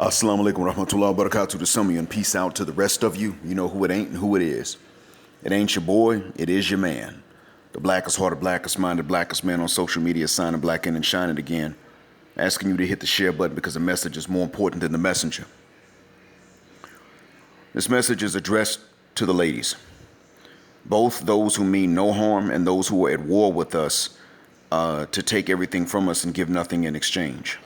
Assalamu alaikum wa rahmatullahi wa barakatuh to some of you, and peace out to the rest of you. You know who it ain't and who it is. It ain't your boy, it is your man. The blackest hearted, blackest minded, blackest man on social media, signing black in and shining again. Asking you to hit the share button because the message is more important than the messenger. This message is addressed to the ladies, both those who mean no harm and those who are at war with us to take everything from us and give nothing in exchange.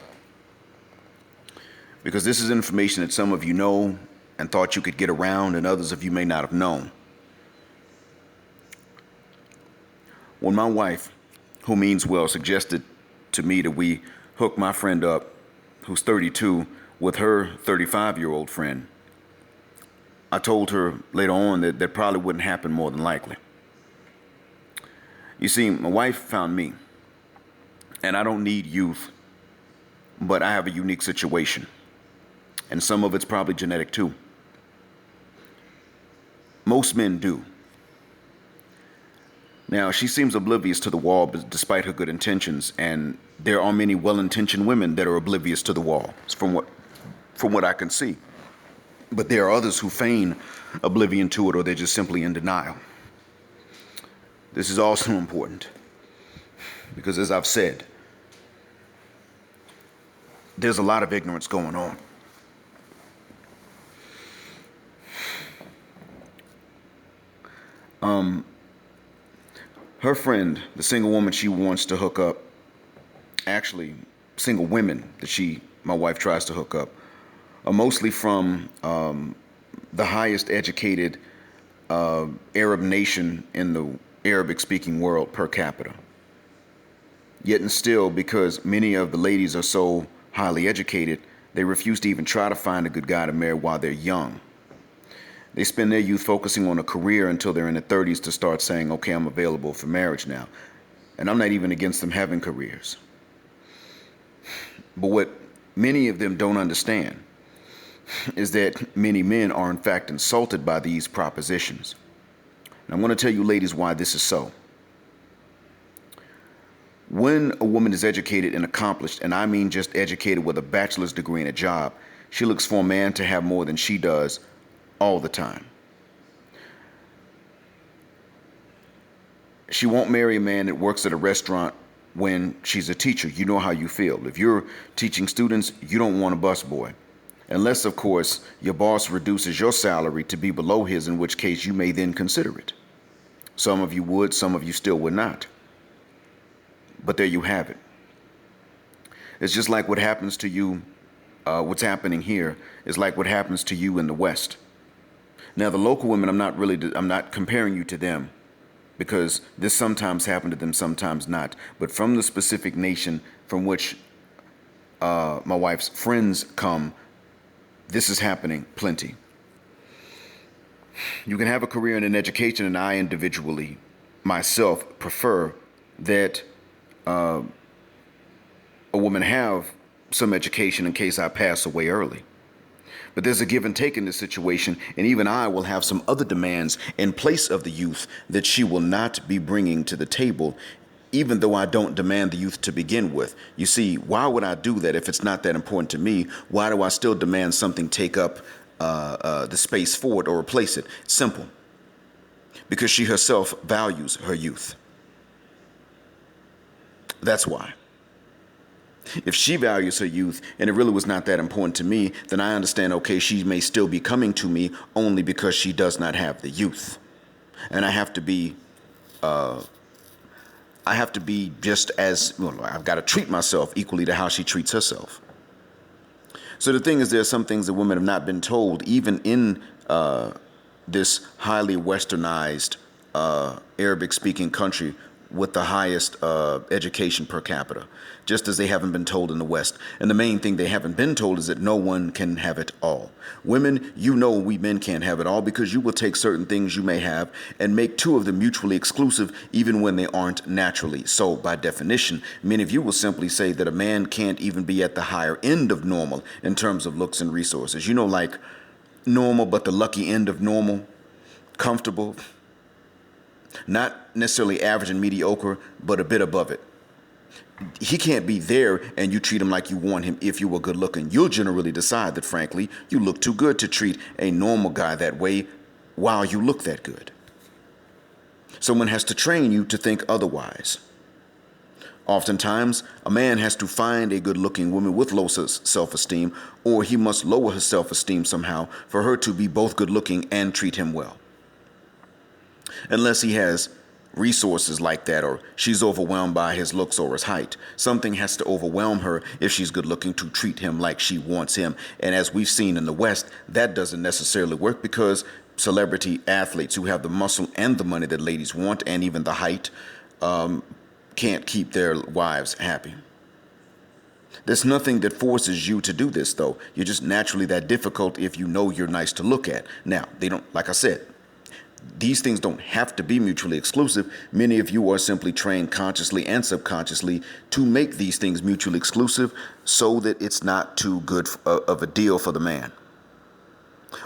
Because this is information that some of you know and thought you could get around, and others of you may not have known. When my wife, who means well, suggested to me that we hook my friend up, who's 32, with her 35-year-old friend, I told her later on that that probably wouldn't happen more than likely. You see, my wife found me, and I don't need youth, but I have a unique situation. And some of it's probably genetic too. Most men do. Now, she seems oblivious to the wall despite her good intentions, and there are many well-intentioned women that are oblivious to the wall, from what I can see. But there are others who feign oblivion to it, or they're just simply in denial. This is also important because, as I've said, there's a lot of ignorance going on. Her friend, the single woman she wants to hook up, actually single women that my wife tries to hook up, are mostly from the highest educated Arab nation in the Arabic-speaking world per capita. Yet and still, because many of the ladies are so highly educated, they refuse to even try to find a good guy to marry while they're young. They spend their youth focusing on a career until they're in their 30s to start saying, okay, I'm available for marriage now. And I'm not even against them having careers. But what many of them don't understand is that many men are in fact insulted by these propositions. And I'm going to tell you ladies why this is so. When a woman is educated and accomplished, and I mean just educated with a bachelor's degree and a job, she looks for a man to have more than she does all the time. She won't marry a man that works at a restaurant when she's a teacher. You know how you feel. If you're teaching students, you don't want a busboy. Unless, of course, your boss reduces your salary to be below his, in which case you may then consider it. Some of you would, some of you still would not. But there you have it. It's just like what happens to you, what's happening here is like what happens to you in the West. Now, the local women, I'm not comparing you to them, because this sometimes happened to them, sometimes not. But from the specific nation from which my wife's friends come, this is happening plenty. You can have a career in an education, and I individually, myself, prefer that a woman have some education in case I pass away early. But there's a give and take in this situation, and even I will have some other demands in place of the youth that she will not be bringing to the table, even though I don't demand the youth to begin with. You see, why would I do that if it's not that important to me? Why do I still demand something take up the space for it or replace it? Simple. Because she herself values her youth. That's why. If she values her youth and it really was not that important to me, then I understand, okay, she may still be coming to me only because she does not have the youth. And I have to be just as, well, I've got to treat myself equally to how she treats herself. So the thing is, there are some things that women have not been told, even in this highly westernized Arabic-speaking country with the highest education per capita, just as they haven't been told in the West. And the main thing they haven't been told is that no one can have it all. Women, you know we men can't have it all, because you will take certain things you may have and make two of them mutually exclusive even when they aren't naturally. So by definition, many of you will simply say that a man can't even be at the higher end of normal in terms of looks and resources. You know, like normal, but the lucky end of normal, comfortable, not necessarily average and mediocre, but a bit above it. he can't be there and you treat him like you want him if you were good looking. You'll generally decide that, frankly, you look too good to treat a normal guy that way while you look that good. Someone has to train you to think otherwise. Oftentimes, a man has to find a good-looking woman with low self-esteem, or he must lower his self-esteem somehow for her to be both good-looking and treat him well. Unless he has resources like that, or she's overwhelmed by his looks or his height. Something has to overwhelm her if she's good-looking to treat him like she wants him. And as we've seen in the West, that doesn't necessarily work because celebrity athletes who have the muscle and the money that ladies want, and even the height, can't keep their wives happy. There's nothing that forces you to do this, though. You're just naturally that difficult if you know you're nice to look at. Now, they don't, like I said, these things don't have to be mutually exclusive. Many of you are simply trained consciously and subconsciously to make these things mutually exclusive so that it's not too good of a deal for the man.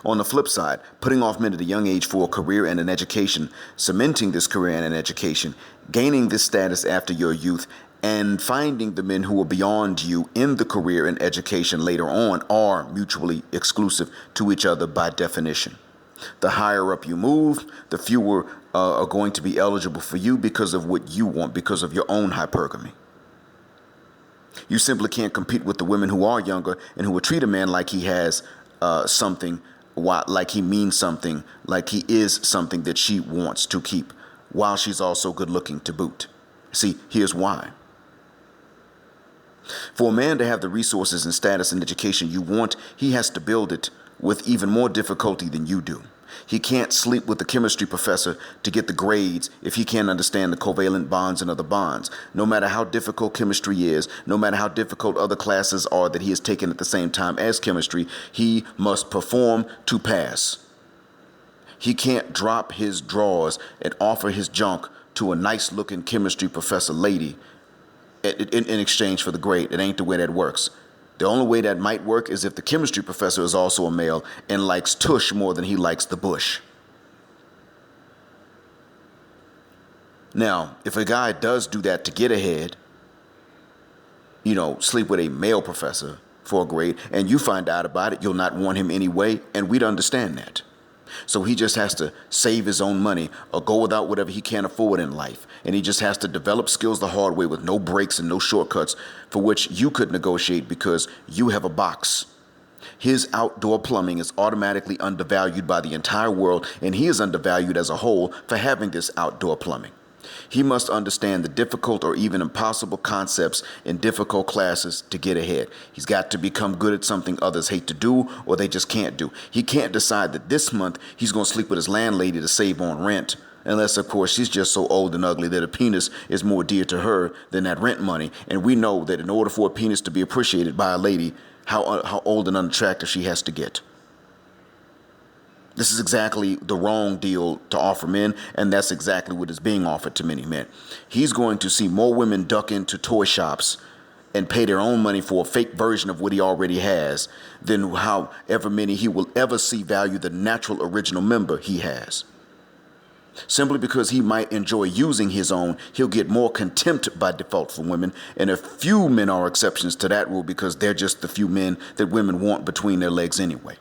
On the flip side, putting off men at a young age for a career and an education, cementing this career and an education, gaining this status after your youth, and finding the men who are beyond you in the career and education later on are mutually exclusive to each other by definition. The higher up you move, the fewer are going to be eligible for you because of what you want, because of your own hypergamy. You simply can't compete with the women who are younger and who will treat a man like he has something, like he means something, like he is something that she wants to keep, while she's also good looking to boot. See, here's why. For a man to have the resources and status and education you want, he has to build it with even more difficulty than you do. He can't sleep with the chemistry professor to get the grades if he can't understand the covalent bonds and other bonds. No matter how difficult chemistry is, no matter how difficult other classes are that he has taken at the same time as chemistry, he must perform to pass. He can't drop his drawers and offer his junk to a nice-looking chemistry professor lady in exchange for the grade. It ain't the way that works. The only way that might work is if the chemistry professor is also a male and likes tush more than he likes the bush. Now, if a guy does do that to get ahead, sleep with a male professor for a grade, and you find out about it, you'll not want him anyway, and we'd understand that. So he just has to save his own money or go without whatever he can't afford in life. And he just has to develop skills the hard way with no breaks and no shortcuts for which you could negotiate because you have a box. His outdoor plumbing is automatically undervalued by the entire world, and he is undervalued as a whole for having this outdoor plumbing. He must understand the difficult or even impossible concepts in difficult classes to get ahead. He's got to become good at something others hate to do or they just can't do. He can't decide that this month he's going to sleep with his landlady to save on rent, unless, of course, she's just so old and ugly that a penis is more dear to her than that rent money. And we know that in order for a penis to be appreciated by a lady, how old and unattractive she has to get. This is exactly the wrong deal to offer men, and that's exactly what is being offered to many men. He's going to see more women duck into toy shops and pay their own money for a fake version of what he already has than however many he will ever see value the natural original member he has. Simply because he might enjoy using his own, he'll get more contempt by default from women, and a few men are exceptions to that rule because they're just the few men that women want between their legs anyway.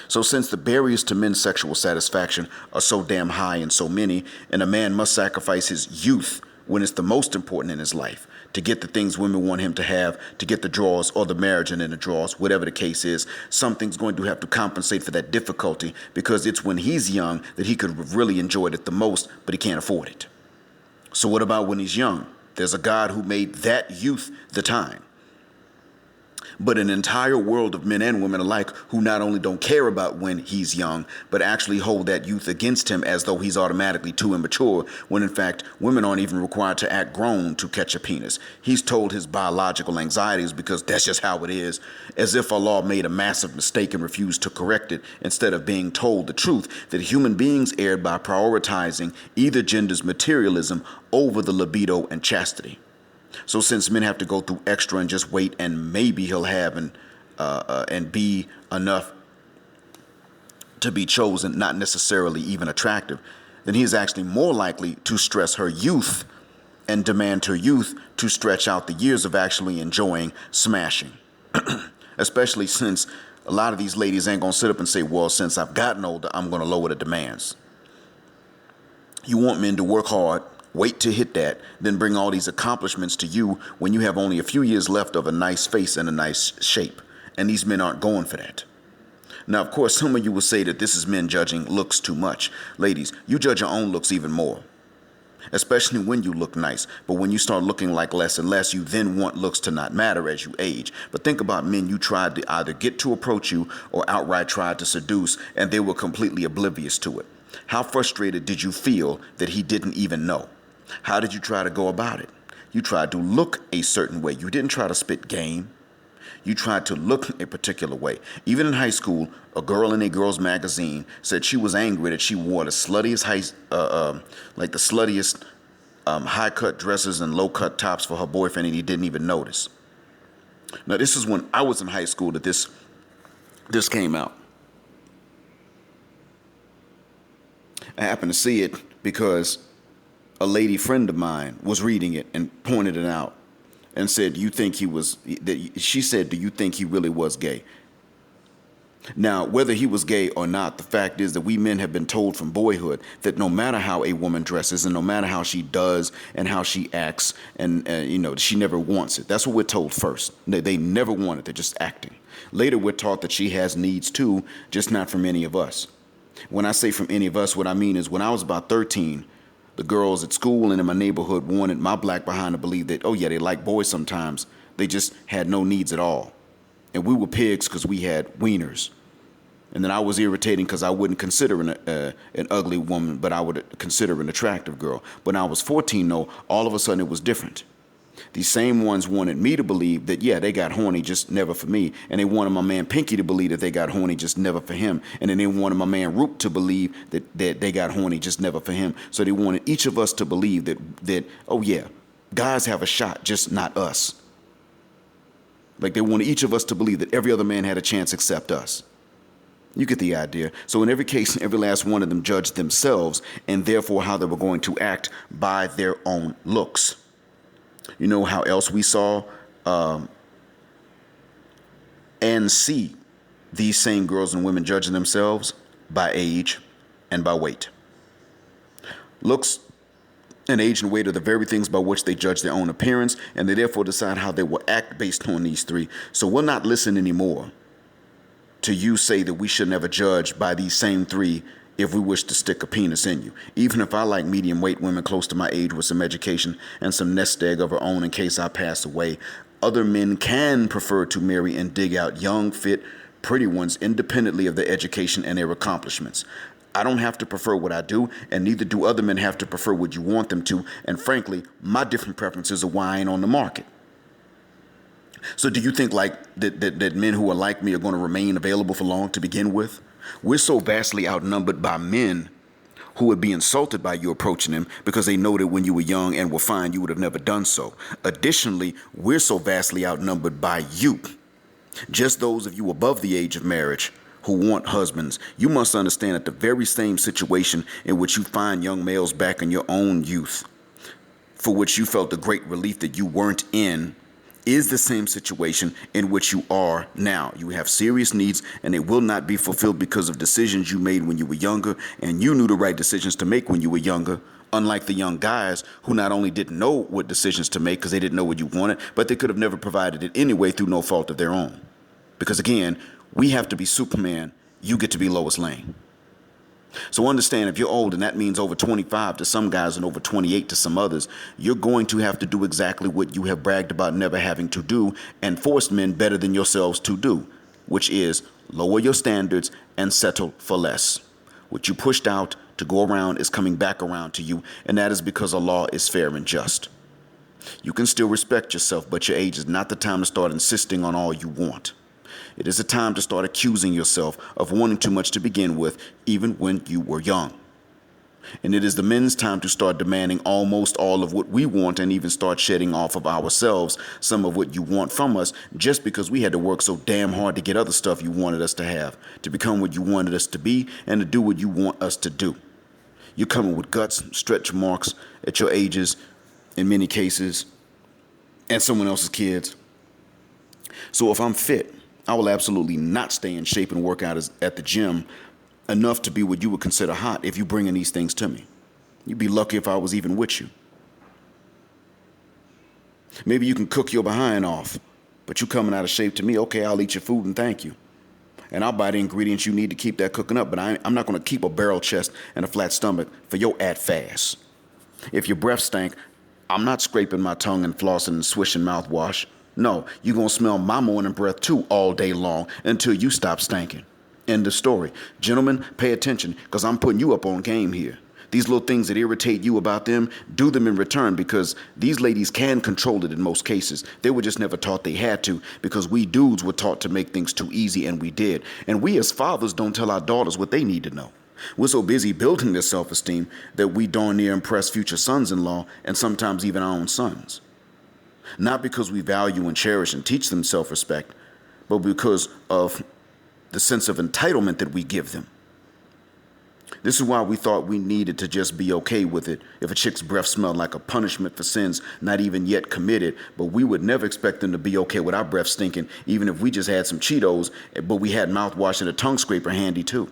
So since the barriers to men's sexual satisfaction are so damn high and so many, and a man must sacrifice his youth when it's the most important in his life to get the things women want him to have, to get the draws or the marriage and in the draws, whatever the case is, something's going to have to compensate for that difficulty because it's when he's young that he could have really enjoyed it the most, but he can't afford it. So what about when he's young? There's a God who made that youth the time. But an entire world of men and women alike who not only don't care about when he's young, but actually hold that youth against him as though he's automatically too immature, when in fact women aren't even required to act grown to catch a penis. He's told his biological anxieties because that's just how it is, as if Allah made a massive mistake and refused to correct it, instead of being told the truth that human beings erred by prioritizing either gender's materialism over the libido and chastity. So since men have to go through extra and just wait and maybe he'll have and be enough to be chosen, not necessarily even attractive, then he is actually more likely to stress her youth and demand her youth to stretch out the years of actually enjoying smashing. Especially since a lot of these ladies ain't gonna sit up and say, well, since I've gotten older, I'm gonna lower the demands. You want men to work hard, wait to hit that, then bring all these accomplishments to you when you have only a few years left of a nice face and a nice shape. And these men aren't going for that. Now, of course, some of you will say that this is men judging looks too much. Ladies, you judge your own looks even more, especially when you look nice. But when you start looking like less and less, you then want looks to not matter as you age. But think about men you tried to either get to approach you or outright tried to seduce, and they were completely oblivious to it. How frustrated did you feel that he didn't even know? How did you try to go about it? You tried to look a certain way. You didn't try to spit game. You tried to look a particular way. Even in high school, a girl in a girls' magazine said she was angry that she wore the sluttiest high-cut dresses and low-cut tops for her boyfriend, and he didn't even notice. Now, this is when I was in high school that this came out. I happened to see it because a lady friend of mine was reading it and pointed it out and said, do you think he really was gay? Now, whether he was gay or not, the fact is that we men have been told from boyhood that no matter how a woman dresses and no matter how she does and how she acts, and she never wants it. That's what we're told first. They never want it. They're just acting. Later, we're taught that she has needs too, just not from any of us. When I say from any of us, what I mean is when I was about 13, the girls at school and in my neighborhood wanted my black behind to believe that, oh yeah, they like boys sometimes. They just had no needs at all. And we were pigs because we had wieners. And then I was irritating because I wouldn't consider an ugly woman, but I would consider an attractive girl. But when I was 14, though, all of a sudden it was different. These same ones wanted me to believe that, yeah, they got horny, just never for me. And they wanted my man Pinky to believe that they got horny, just never for him. And then they wanted my man Roop to believe that they got horny, just never for him. So they wanted each of us to believe that oh, yeah, guys have a shot, just not us. Like they wanted each of us to believe that every other man had a chance except us. You get the idea. So in every case, every last one of them judged themselves and therefore how they were going to act by their own looks. You know how else we saw and see these same girls and women judging themselves? By age and by weight. Looks and age and weight are the very things by which they judge their own appearance, and they therefore decide how they will act based on these three. So we'll not listen anymore to you say that we should never judge by these same three if we wish to stick a penis in you. Even if I like medium weight women close to my age with some education and some nest egg of her own in case I pass away, other men can prefer to marry and dig out young, fit, pretty ones independently of their education and their accomplishments. I don't have to prefer what I do, and neither do other men have to prefer what you want them to, and frankly, my different preferences are why I ain't on the market. So do you think like that men who are like me are going to remain available for long to begin with? We're so vastly outnumbered by men who would be insulted by you approaching them because they know that when you were young and were fine, you would have never done so. Additionally, we're so vastly outnumbered by you. Just those of you above the age of marriage who want husbands, you must understand that the very same situation in which you find young males back in your own youth, for which you felt the great relief that you weren't in, is the same situation in which you are now. You have serious needs and they will not be fulfilled because of decisions you made when you were younger, and you knew the right decisions to make when you were younger, unlike the young guys who not only didn't know what decisions to make because they didn't know what you wanted, but they could have never provided it anyway through no fault of their own. Because again, we have to be Superman, you get to be Lois Lane. So understand, if you're old, and that means over 25 to some guys and over 28 to some others, you're going to have to do exactly what you have bragged about never having to do and forced men better than yourselves to do, which is lower your standards and settle for less. What you pushed out to go around is coming back around to you, and that is because Allah is fair and just. You can still respect yourself, but your age is not the time to start insisting on all you want. It is a time to start accusing yourself of wanting too much to begin with, even when you were young. And it is the men's time to start demanding almost all of what we want and even start shedding off of ourselves some of what you want from us just because we had to work so damn hard to get other stuff you wanted us to have, to become what you wanted us to be, and to do what you want us to do. You're coming with guts, stretch marks at your ages in many cases, and someone else's kids. So if I'm fit, I will absolutely not stay in shape and work out at the gym enough to be what you would consider hot if you bringing these things to me. You'd be lucky if I was even with you. Maybe you can cook your behind off, but you coming out of shape to me, okay, I'll eat your food and thank you. And I'll buy the ingredients you need to keep that cooking up, but I'm not going to keep a barrel chest and a flat stomach for your at fast. If your breath stank, I'm not scraping my tongue and flossing and swishing mouthwash. No, you're going to smell my morning breath too all day long until you stop stanking. End of story. Gentlemen, pay attention because I'm putting you up on game here. These little things that irritate you about them, do them in return because these ladies can control it in most cases. They were just never taught they had to because we dudes were taught to make things too easy, and we did. And we as fathers don't tell our daughters what they need to know. We're so busy building their self-esteem that we darn near impress future sons-in-law and sometimes even our own sons. Not because we value and cherish and teach them self-respect, but because of the sense of entitlement that we give them. This is why we thought we needed to just be okay with it if a chick's breath smelled like a punishment for sins not even yet committed, but we would never expect them to be okay with our breath stinking, even if we just had some Cheetos, but we had mouthwash and a tongue scraper handy too.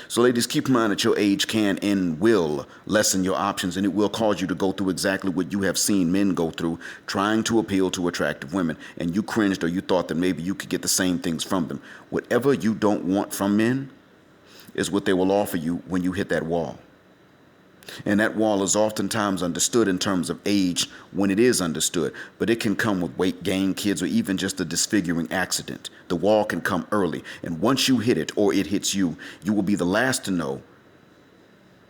So ladies, keep in mind that your age can and will lessen your options, and it will cause you to go through exactly what you have seen men go through, trying to appeal to attractive women, and you cringed or you thought that maybe you could get the same things from them. Whatever you don't want from men is what they will offer you when you hit that wall. And that wall is oftentimes understood in terms of age when it is understood, but it can come with weight gain, kids, or even just a disfiguring accident. The wall can come early, and once you hit it or it hits you, you will be the last to know.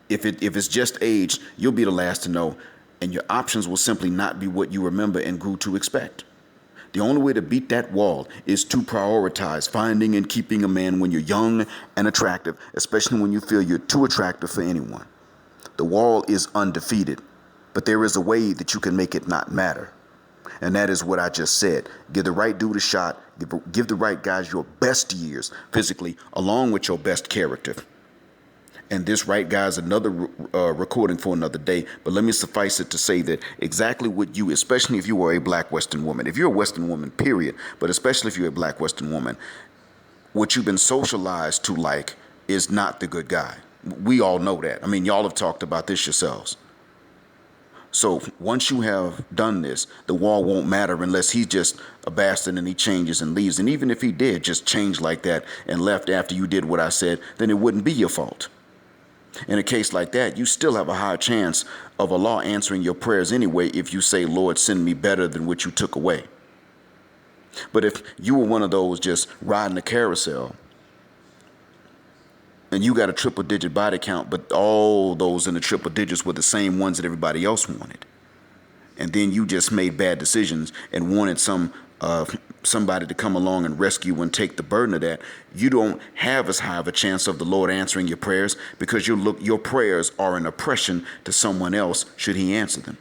If it's just age, you'll be the last to know, and your options will simply not be what you remember and grew to expect. The only way to beat that wall is to prioritize finding and keeping a man when you're young and attractive, especially when you feel you're too attractive for anyone. The wall is undefeated, but there is a way that you can make it not matter. And that is what I just said. Give the right dude a shot. Give the right guys your best years physically, along with your best character. And this right guy is another recording for another day. But let me suffice it to say that exactly what you, especially if you are a black Western woman, if you're a Western woman, period, but especially if you're a black Western woman, what you've been socialized to like is not the good guy. We all know that. I mean, y'all have talked about this yourselves. So once you have done this, the wall won't matter unless he's just a bastard and he changes and leaves. And even if he did just change like that and left after you did what I said, then it wouldn't be your fault. In a case like that, you still have a high chance of Allah answering your prayers anyway if you say, Lord, send me better than what you took away. But if you were one of those just riding a carousel, and you got a triple-digit body count, but all those in the triple digits were the same ones that everybody else wanted. And then you just made bad decisions and wanted somebody to come along and rescue and take the burden of that. You don't have as high of a chance of the Lord answering your prayers because your prayers are an oppression to someone else should he answer them.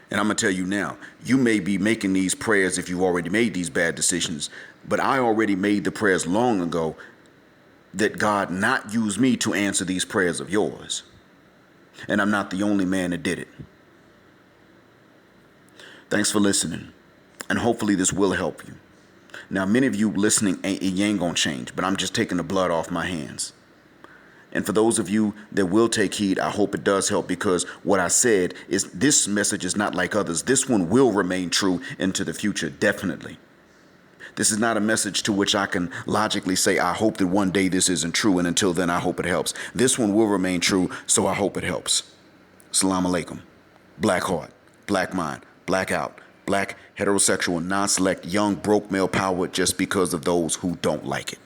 And I'm going to tell you now, you may be making these prayers if you've already made these bad decisions, but I already made the prayers long ago that God not use me to answer these prayers of yours. And I'm not the only man that did it. Thanks for listening. And hopefully this will help you. Now, many of you listening, you ain't going to change, but I'm just taking the blood off my hands. And for those of you that will take heed, I hope it does help because what I said is this message is not like others. This one will remain true into the future, definitely. This is not a message to which I can logically say, I hope that one day this isn't true, and until then, I hope it helps. This one will remain true, so I hope it helps. Assalamu alaikum. Black heart, black mind, black out, black, heterosexual, non-select, young, broke male power just because of those who don't like it.